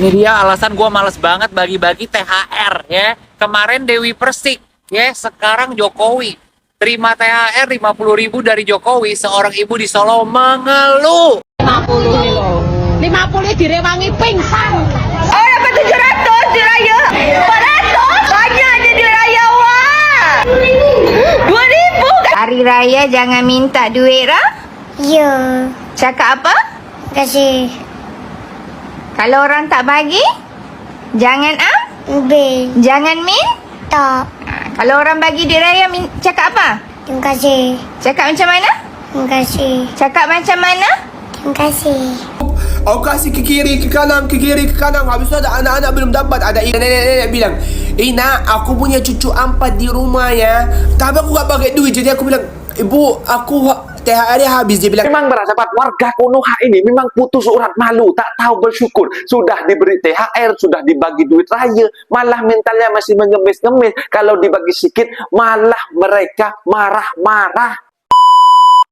Ini dia alasan gue males banget bagi-bagi THR ya. Kemarin Dewi Persik ya, sekarang Jokowi. Terima THR 50.000 dari Jokowi, seorang ibu di Solo mengeluh. 50 nih loh. 50 direwangi pingsan. Oh, dapat 700 di raya. 400 banyak aja di raya, wah. 2.000. Hari raya jangan minta duit, Ra? Ya, Cakap apa? kasih Kalau orang tak bagi, jangan B. jangan min. Tak. Kalau orang bagi di raya, cakap apa? Terima kasih. Cakap macam mana? Terima kasih. Cakap macam mana? Terima kasih. Aku kasih ke kiri, ke kanan, ke kiri, ke kanan. Habis tu ada anak-anak belum dapat. Ada nenek-nenek bilang, nak, aku punya cucu 4 di rumah ya. Tapi aku gak pakai duit. Jadi aku bilang, ibu, aku THR dia habis. Dia bilang, memang bersahabat, warga Konoha ini memang putus urat malu, tak tahu bersyukur. Sudah diberi THR, sudah dibagi duit raya, malah mentalnya masih mengemis-ngemis. Kalau dibagi sedikit, malah mereka marah-marah.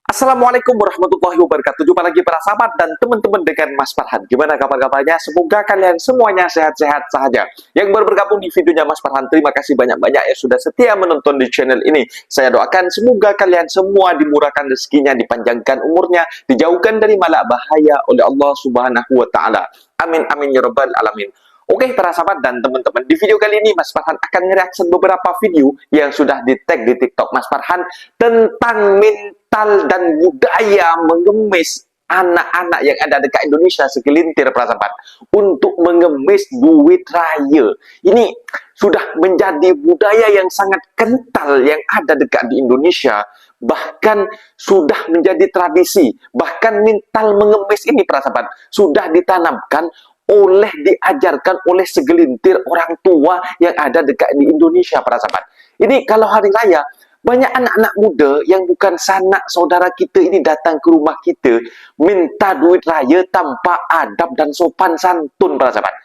Assalamualaikum warahmatullahi wabarakatuh. Jumpa lagi para sahabat dan teman-teman dengan Mas Farhan. Gimana kabar-kabarnya? Semoga kalian semuanya sehat-sehat saja. Yang baru bergabung di videonya Mas Farhan, terima kasih banyak-banyak ya sudah setia menonton di channel ini. Saya doakan semoga kalian semua dimurahkan rezekinya, dipanjangkan umurnya, dijauhkan dari malak bahaya oleh Allah Subhanahu wa taala. Amin amin ya rabbal alamin. Oke para sahabat dan teman-teman, di video kali ini Mas Farhan akan nge-reaction beberapa video yang sudah di-tag di TikTok Mas Farhan tentang mental dan budaya mengemis anak-anak yang ada dekat Indonesia segelintir para sahabat untuk mengemis duit raya. Ini sudah menjadi budaya yang sangat kental yang ada dekat di Indonesia, bahkan sudah menjadi tradisi. Bahkan mental mengemis ini para sahabat sudah ditanamkan diajarkan oleh segelintir orang tua yang ada dekat di Indonesia para sahabat. Ini kalau hari raya banyak anak-anak muda yang bukan sanak saudara kita ini datang ke rumah kita minta duit raya tanpa adab dan sopan santun para sahabat.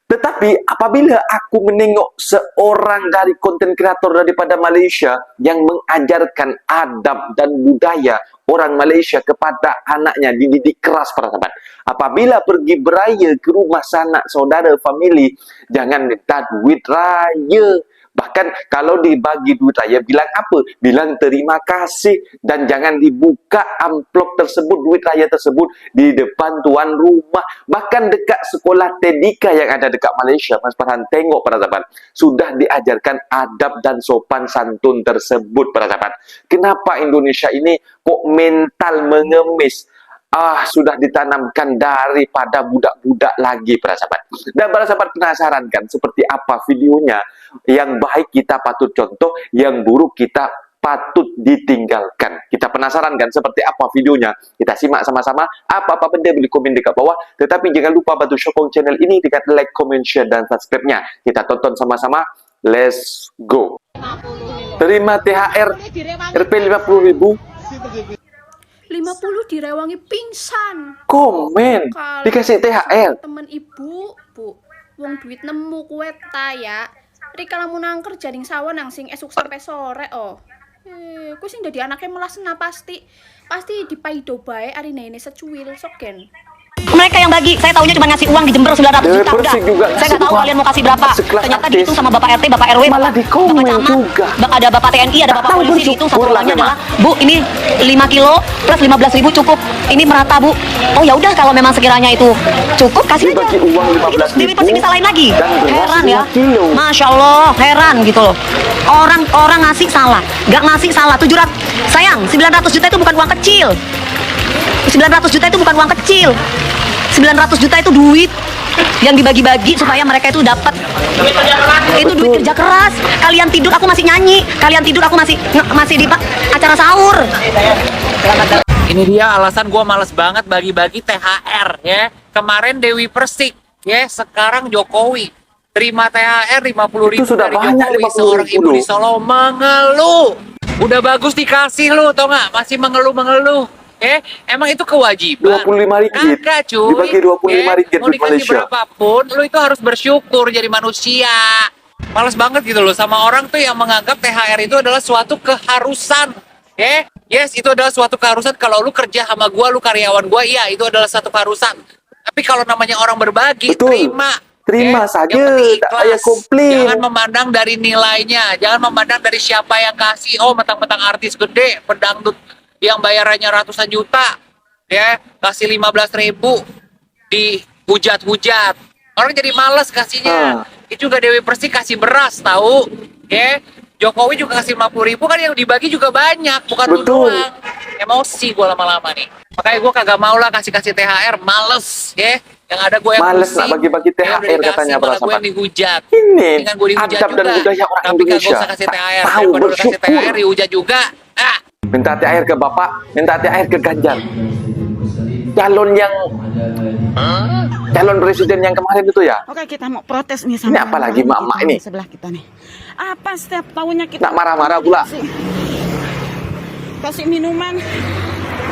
Tetapi apabila aku menengok seorang dari konten kreator daripada Malaysia yang mengajarkan adab dan budaya orang Malaysia kepada anaknya, dididik keras para sahabat. Apabila pergi beraya ke rumah sanak saudara family, jangan minta duit raya. Bahkan kalau dibagi duit raya, bilang apa? Bilang terima kasih. Dan jangan dibuka amplop tersebut, duit raya tersebut di depan tuan rumah. Bahkan dekat sekolah tedika yang ada dekat Malaysia, Mas Farhan tengok para sahabat, sudah diajarkan adab dan sopan santun tersebut para sahabat. Kenapa Indonesia ini kok mental mengemis? Sudah ditanamkan daripada budak-budak lagi para sahabat. Dan para sahabat penasaran kan seperti apa videonya? Yang baik kita patut contoh, yang buruk kita patut ditinggalkan. Kita penasaran kan seperti apa videonya? Kita simak sama-sama. Apa-apa benda boleh komen dekat bawah. Tetapi jangan lupa bantu sokong channel ini dengan like, comment, share, dan subscribe-nya. Kita tonton sama-sama. Let's go. Terima THR Rp 50.000. 50 direwangi pingsan. Komen dikasih THR. Temen ibu, Bu. Wong duit nemu kue ta ya. Rika lamun nang kerja ning sawah nang sing esuk sampai sore oh. Ku sing dadi anake melasna pasti dipaido bae arine ini secuil sogen. Mereka yang bagi, saya tahunya cuma ngasih uang di Jember 900 juta udah. Juga Saya nggak tahu kalian mau kasih berapa. Ternyata dihitung sama Bapak RT, Bapak RW, malah di komen Bapak Camat, juga. Ada Bapak TNI, ada Bapak polisi, dihitung satu orangnya adalah, Bu, ini 5 kilo plus 15.000 cukup. Ini merata, Bu. Oh ya udah kalau memang sekiranya itu cukup kasih aja. Dibagi uang 15.000. Dewi Persik disalahin lagi. Heran ya. 5 kilo. Masya Allah, heran gitu loh. Orang ngasih salah, nggak ngasih salah. 700, sayang, 900 juta itu bukan uang kecil. 900 juta itu bukan uang kecil. 900 juta itu duit yang dibagi-bagi supaya mereka itu dapat. Itu duit kerja keras. Kalian tidur aku masih nyanyi, kalian tidur aku masih di acara sahur. Ini dia alasan gue males banget bagi-bagi THR ya. Kemarin Dewi Persik ya, sekarang Jokowi. Terima THR 50.000 Itu sudah dari banyak, Jokowi, seorang 50.000 ibu di Solo mengeluh. Udah bagus dikasih lu, tau nggak? Masih mengeluh-mengeluh. Emang itu kewajiban? 25 ringgit. Kagak cuy. Dibagi 25 ringgit mau di dikasih Malaysia. berapapun, lu itu harus bersyukur jadi manusia. Males banget gitu loh sama orang tuh yang menganggap THR itu adalah suatu keharusan. Yes, itu adalah suatu keharusan. Kalau lu kerja sama gua, lu karyawan gua, iya itu adalah satu keharusan. Tapi kalau namanya orang berbagi, Betul. terima. Terima saja, yang penting tak ikhlas. payah komplain. Jangan memandang dari nilainya, jangan memandang dari siapa yang kasih. Oh, mentang-mentang artis gede, pedangdut yang bayarannya ratusan juta, ya kasih 15.000 dihujat-hujat. Orang jadi males kasihnya. Itu juga Dewi Persik kasih beras tahu, ya. Jokowi juga kasih 50.000 kan, yang dibagi juga banyak, bukan lu Betul. doang. Emosi gue lama-lama nih. Makanya gue kagak mau lah kasih THR, males, ya. Yang ada gue yang Males pusing, nak bagi-bagi ya udah THR dikasih, katanya para malah gue sahabat. yang dihujat. Ini Dengan gue dihujat adab dan juga. budaya orang Tapi Indonesia. kagak usah kasih Tak THR, tahu daripada lu kasih bersyukur. THR dihujat juga. Ah. Minta THR ke Bapak, minta THR ke Ganjar. Calon presiden yang kemarin itu ya. Oke, kita mau protes nih sama Ini apa lagi mak-mak ini? sebelah kita nih. Apa setiap tahunnya kita Nak marah-marah pula. kasih minuman,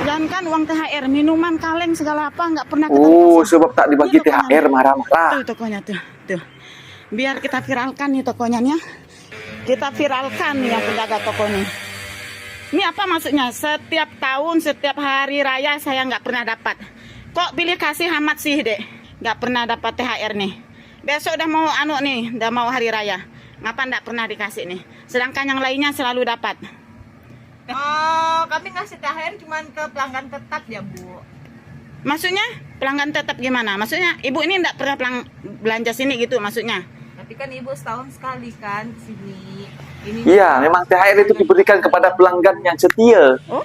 jangan uang THR, minuman, kaleng segala apa nggak pernah kita Oh, kasih. sebab tak dibagi Ini tokonya THR nih. marah-marah. Tuh tokonya tuh. Biar kita viralkan nih tokonya nih ya. Kita viralkan nih yang penjaga tokonya. Ini apa maksudnya? Setiap tahun, setiap hari raya saya nggak pernah dapat. Kok pilih kasih amat sih, Dek? Nggak pernah dapat THR nih. Besok udah mau nih, udah mau hari raya. Ngapa nggak pernah dikasih nih? Sedangkan yang lainnya selalu dapat. Oh, kami ngasih THR cuma ke pelanggan tetap ya, Bu. Maksudnya pelanggan tetap gimana? Maksudnya ibu ini nggak pernah belanja sini gitu maksudnya? Tapi kan Ibu setahun sekali kan ke sini. Ini Iya, memang THR itu diberikan kepada pelanggan yang setia. Oh,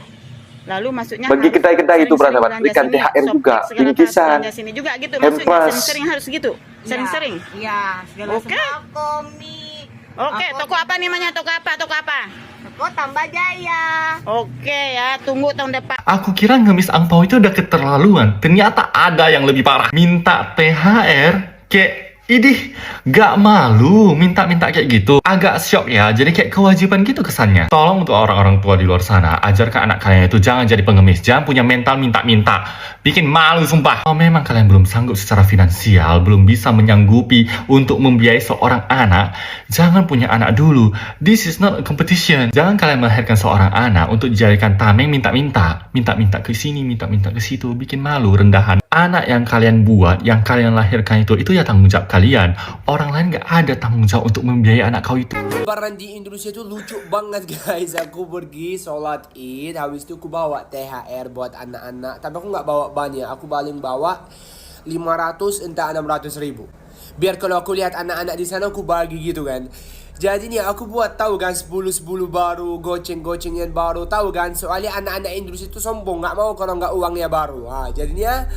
lalu maksudnya Bagi harus kedai-kedai itu, sering-sering Berasabat, belanja berikan sini, THR Shopee, juga, segala macam bingkisan, belanja sini juga gitu maksudnya, Hampers. sering-sering harus gitu, sering-sering. Iya, segala Oke. sembako, mie. Oke, toko apa namanya? Toko apa? Toko apa? Toko Tambah Jaya. Oke ya, tunggu tahun depan. Aku kira ngemis angpau itu udah keterlaluan. Ternyata ada yang lebih parah. Minta THR kayak idih, gak malu minta-minta kayak gitu. Agak syok ya, jadi kayak kewajiban gitu kesannya. Tolong untuk orang-orang tua di luar sana, ajarkan anak kalian itu jangan jadi pengemis, jangan punya mental minta-minta. Bikin malu sumpah. Kalau memang kalian belum sanggup secara finansial, belum bisa menyanggupi untuk membiayai seorang anak, jangan punya anak dulu. This is not a competition. Jangan kalian melahirkan seorang anak untuk dijadikan tameng minta-minta. Minta-minta ke sini, minta-minta ke situ, bikin malu, rendahan. Anak yang kalian buat, yang kalian lahirkan itu ya tanggung jawab kalian. Orang lain gak ada tanggung jawab untuk membiayai anak kau itu. Lebaran di Indonesia itu lucu banget guys. Aku pergi sholat id, habis itu aku bawa THR buat anak-anak. Tapi aku nggak bawa banyak, aku paling bawa 500 entah 600.000. Biar kalau aku lihat anak-anak di sana aku bagi gitu kan. Jadi nih aku buat tahu kan 10-10 baru, goceng-goceng yang baru, tahu kan. Soalnya anak-anak Indonesia itu sombong, nggak mau kalau nggak uangnya baru. Jadinya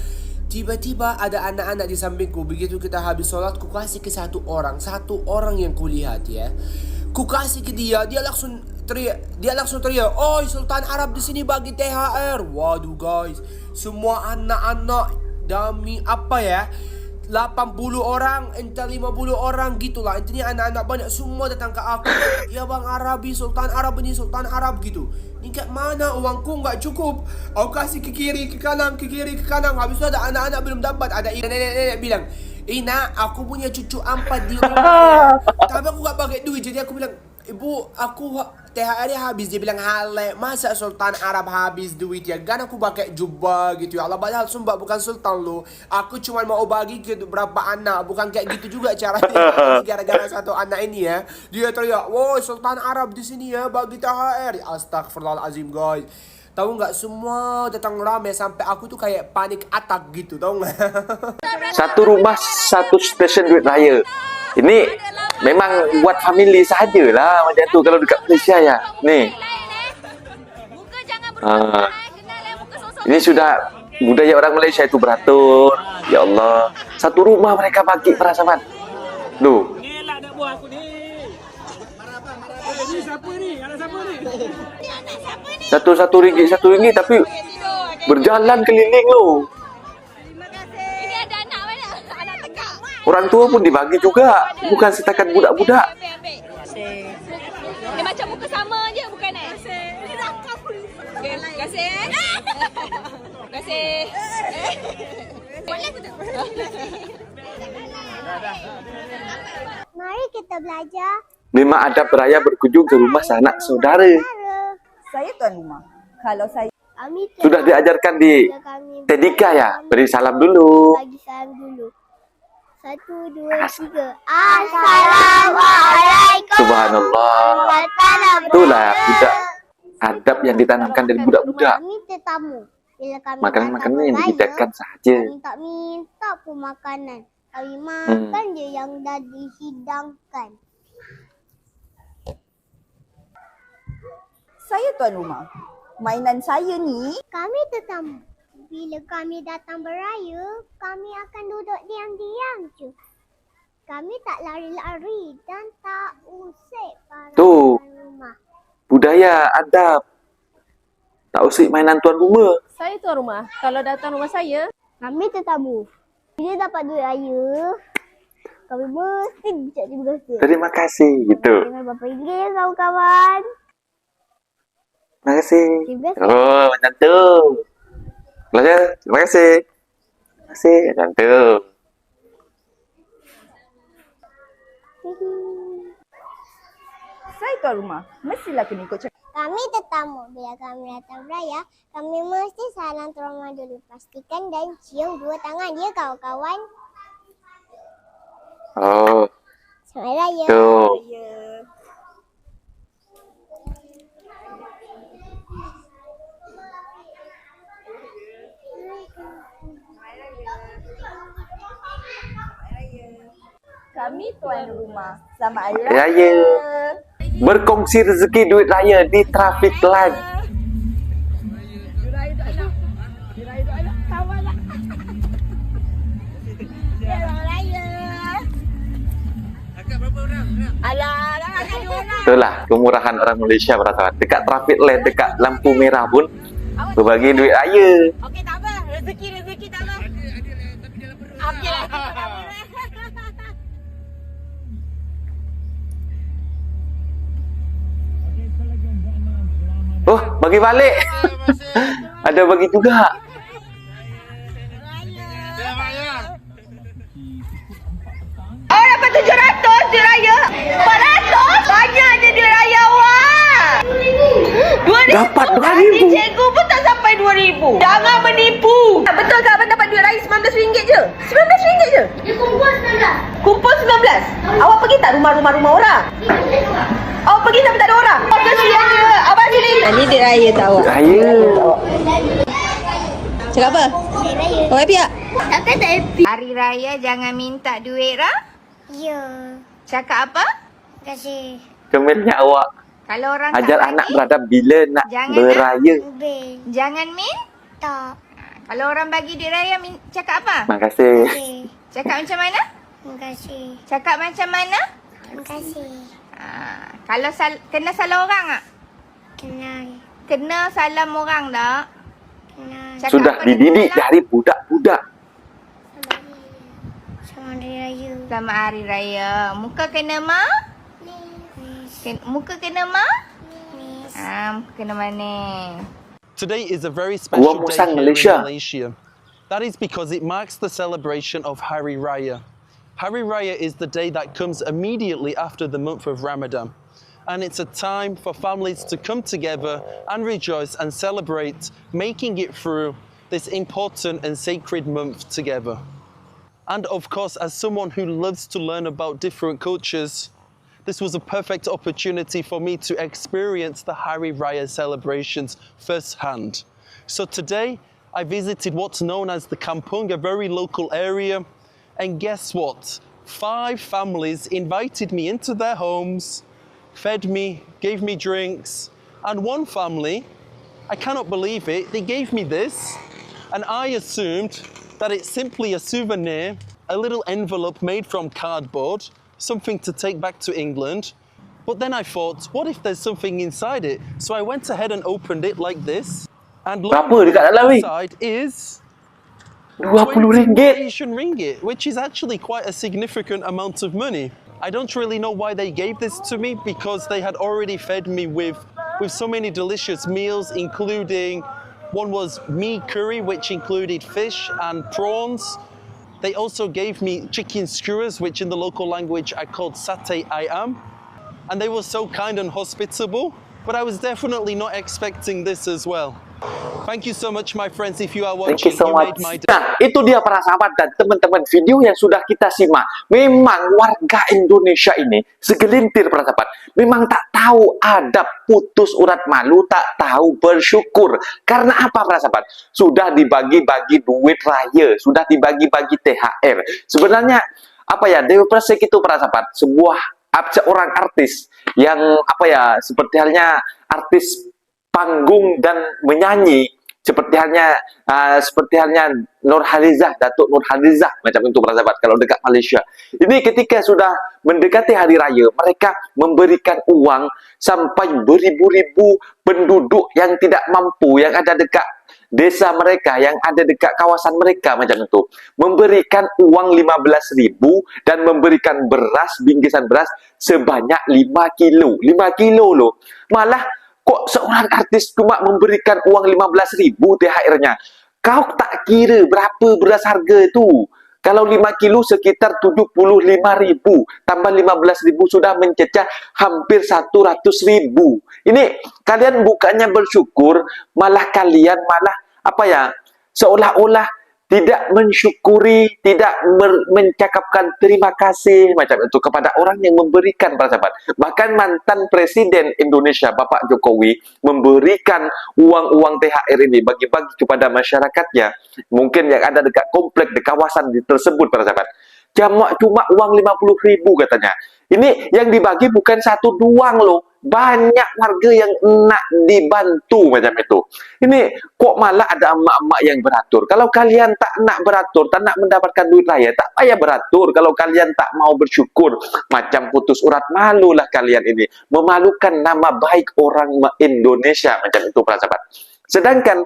tiba-tiba ada anak-anak di sampingku. Begitu kita habis sholat, ku kasih ke satu orang yang kulihat ya. Ku kasih ke dia langsung teriak, "Oi, Sultan Arab di sini bagi THR." Waduh guys, semua anak-anak dami apa ya? 80 orang, entah 50 orang gitulah. Intinya anak-anak banyak semua datang ke aku. "Ya Bang Arabi, Sultan Arab ini, Sultan Arab gitu." Ini kat mana uangku nggak cukup. Aku kasih ke kiri, ke kanan, ke kiri, ke kanan. Habis itu ada anak-anak belum dapat. Ada nenek-nenek bilang, "Nak, aku punya cucu 4 di rumah." Tapi aku nggak pakai duit. Jadi aku bilang, "Ibu, aku THR-nya habis." Dia bilang, "Hale, masa Sultan Arab habis duit ya? Kan aku pakai jubah gitu ya Allah. Padahal sumpah bukan Sultan lo. Aku cuma mau bagi ke berapa anak. Bukan kayak gitu juga caranya." Gara-gara satu anak ini ya, dia teriak, "Woi, Sultan Arab di sini ya bagi THR." Astagfirullahalazim guys. Tahu nggak, semua datang rame sampai aku tuh kayak panik attack gitu, tahu nggak? Satu rumah, satu stesen duit raya. Ini memang buat family saja lah macam tu kalau dekat Malaysia ya. Nih. Ini sudah budaya orang Malaysia itu beratur. Ya Allah, satu rumah mereka bagi para sahabat. Duh. Satu ringgit tapi berjalan keliling loh. Orang tua pun dibagi juga, bukan setakat budak-budak. Dia macam muka sama je, bukan eh? Terima kasih. Terima kasih. Boleh tu. Mari kita belajar. Memang adab beraya berkunjung ke rumah sanak saudara. Saya tuan rumah. Kalau saya Kami Sudah diajarkan di Tedika ya, beri salam dulu. Bagi salam dulu. 1, 2, 3. Assalamualaikum. Subhanallah. Itulah budak adab yang ditanamkan dari budak-budak. Kami tetamu. Bila kami Makanan-makanan yang datang dihidangkan beraya, saja. kami tak minta pun makanan. Kami makan je yang dah dihidangkan. Saya tuan rumah. Mainan saya ni. Kami tetamu. Bila kami datang beraya, kami akan duduk diam-diam je. Kami tak lari-lari dan tak usik para Tu. tuan rumah. Budaya adab. Tak usik mainan tuan rumah. Saya tuan rumah. Kalau datang rumah saya, Kami tetamu. Bila dapat duit raya, kami mesti ucap terima kasih. Terima kasih gitu. Dengan berapa ringgit kawan-kawan? Terima kasih. Terima kasih. Oh, macam tu. Belajar. Terima kasih. Terima kasih. Macam tu. Saya tuan rumah. Mestilah kena ikut cakap. Kami tetamu. Bila kami datang beraya, kami mesti salam terima dulu. Pastikan dan cium dua tangan dia kawan-kawan. Oh, Selamat Raya. tu. Kami tuan rumah. Selamat Hari Raya. Berkongsi rezeki duit raya di traffic light. Itulah kemurahan orang Malaysia perasaan. Dekat traffic light, dekat lampu merah pun berbagi duit raya. Okey, tak apa. Rezeki tak apa. Okey lah. Oh, bagi balik. Ada bagi juga. Oh, dapat 700 duit raya. 400. Banyak je duit raya awak. 2,000. Dapat 2,000. Tadi cikgu pun tak sampai 2,000. Jangan menipu. Betul ke abang dapat duit raya RM19 je? RM19 je? Dia kumpul 19. Kumpul 19. Awak pergi tak rumah-rumah orang? Awak pergi tapi tak ada orang? Oh, kesian je. Abang sini. Ini duit raya tak awak? Raya. Cakap apa? Oh, happy tak? Takkan tak happy? Hari raya jangan minta duit, Ra. Ya. Cakap apa? Terima kasih. Kemelnya awak. Kalau orang Ajar tak anak bagi, beradab bila nak Jangan, beraya. Ubin. jangan min. Tak. Kalau orang bagi duit raya, cakap apa? Terima kasih. Terima kasih. Cakap macam mana? Terima kasih. Cakap macam mana? Terima kasih. Kalau kena salah orang tak? Kenal. Kena salam orang tak? Kenal. Cakap Sudah apa dididik dengan salam? dari budak-budak. Selamat Hari Raya. Selamat Hari Raya. Muka kena ma? Miss. Muka kena ma? Miss. Muka kena manis. Today is a very special Gua day Musang, here Malaysia. in Malaysia. That is because it marks the celebration of Hari Raya. Hari Raya is the day that comes immediately after the month of Ramadan. And it's a time for families to come together and rejoice and celebrate making it through this important and sacred month together. And of course, as someone who loves to learn about different cultures, this was a perfect opportunity for me to experience the Hari Raya celebrations firsthand. So today, I visited what's known as the Kampung, a very local area. And guess what? 5 families invited me into their homes, fed me, gave me drinks. And one family, I cannot believe it, they gave me this. And I assumed that it's simply a souvenir, a little envelope made from cardboard, something to take back to England. But then I thought, what if there's something inside it? So I went ahead and opened it like this. And lo and Berapa dekat dalam behold, ni? inside is 20 20 ringgit. Malaysian ringgit, which is actually quite a significant amount of money. I don't really know why they gave this to me because they had already fed me with so many delicious meals, including one was mee curry, which included fish and prawns. They also gave me chicken skewers, which in the local language are called satay ayam. And they were so kind and hospitable, but I was definitely not expecting this as well. Thank you so much, my friends. If you are Thank you watching, so you much. made my day. Nah, itu dia para sahabat dan teman-teman, video yang sudah kita simak. Memang warga Indonesia ini segelintir para sahabat. Memang tak tahu adab putus urat malu, tak tahu bersyukur. Karena apa para sahabat? Sudah dibagi-bagi duit raya, sudah dibagi-bagi THR. Sebenarnya apa ya, Dewi Persik itu para sahabat, seorang artis yang apa ya, seperti halnya artis panggung dan menyanyi, seperti halnya Nurhalizah, Datuk Nurhalizah, macam itu para sahabat kalau dekat Malaysia. Ini ketika sudah mendekati hari raya, mereka memberikan uang sampai beribu-ribu penduduk yang tidak mampu, yang ada dekat desa mereka, yang ada dekat kawasan mereka macam itu, memberikan uang 15.000 dan memberikan beras, bingkisan beras sebanyak 5 kilo. 5 kilo loh. Malah kok seorang artis cuma memberikan uang 15.000 THR-nya. Kau tak kira berapa beras harga itu. Kalau 5 kilo sekitar 75.000, tambah 15.000 sudah mencecah hampir 100.000. Ini kalian bukannya bersyukur, malah kalian apa ya, seolah-olah tidak mensyukuri, tidak mencakapkan terima kasih macam itu kepada orang yang memberikan para sahabat. Bahkan mantan Presiden Indonesia Bapak Jokowi memberikan uang-uang THR ini bagi-bagi kepada masyarakatnya, mungkin yang ada dekat komplek di kawasan tersebut para sahabat. Cuma uang 50.000 katanya. Ini yang dibagi bukan satu doang loh. Banyak warga yang nak dibantu macam itu. Ini kok malah ada emak-emak yang beratur. Kalau kalian tak nak beratur, tak nak mendapatkan duit raya, tak payah beratur. Kalau kalian tak mau bersyukur, macam putus urat malulah kalian ini. Memalukan nama baik orang Indonesia macam itu para sahabat. Sedangkan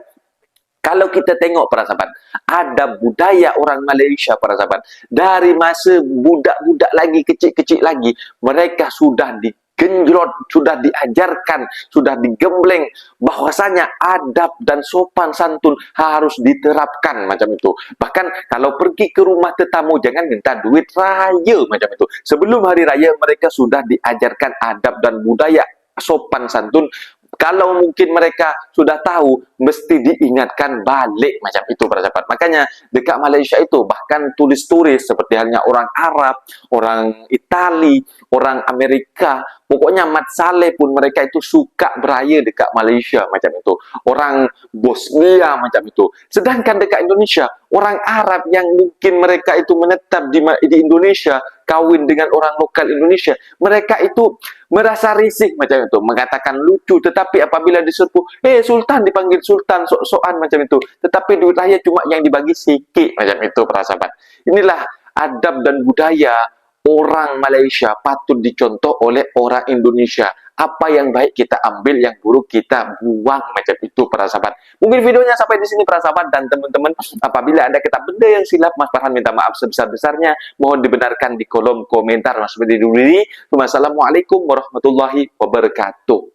kalau kita tengok para sahabat, ada budaya orang Malaysia para sahabat. Dari masa budak-budak lagi, kecil-kecil lagi, mereka sudah digenjrot, sudah diajarkan, sudah digembleng bahwasanya adab dan sopan santun harus diterapkan macam itu. Bahkan kalau pergi ke rumah tetamu jangan minta duit raya macam itu. Sebelum hari raya mereka sudah diajarkan adab dan budaya sopan santun. Kalau mungkin mereka sudah tahu, mesti diingatkan balik macam itu para sahabat. Makanya dekat Malaysia itu bahkan turis-turis seperti halnya orang Arab, orang Itali, orang Amerika, pokoknya Mat Saleh pun mereka itu suka beraya dekat Malaysia macam itu. Orang Bosnia macam itu. Sedangkan dekat Indonesia, orang Arab yang mungkin mereka itu menetap di Indonesia, kawin dengan orang lokal Indonesia, mereka itu merasa risih macam itu, mengatakan lucu, tetapi apabila diserbu, Sultan, dipanggil Sultan, sok-sokan macam itu, tetapi duit raya cuma yang dibagi sikit macam itu para sahabat. Inilah adab dan budaya orang Malaysia patut dicontoh oleh orang Indonesia. Apa yang baik kita ambil, yang buruk kita buang macam itu para sahabat. Mungkin videonya sampai di sini para sahabat dan teman-teman. Apabila ada kata benda yang silap, Mas Farhan minta maaf sebesar-besarnya. Mohon dibenarkan di kolom komentar. Mas seperti dulu ini. Wassalamualaikum warahmatullahi wabarakatuh.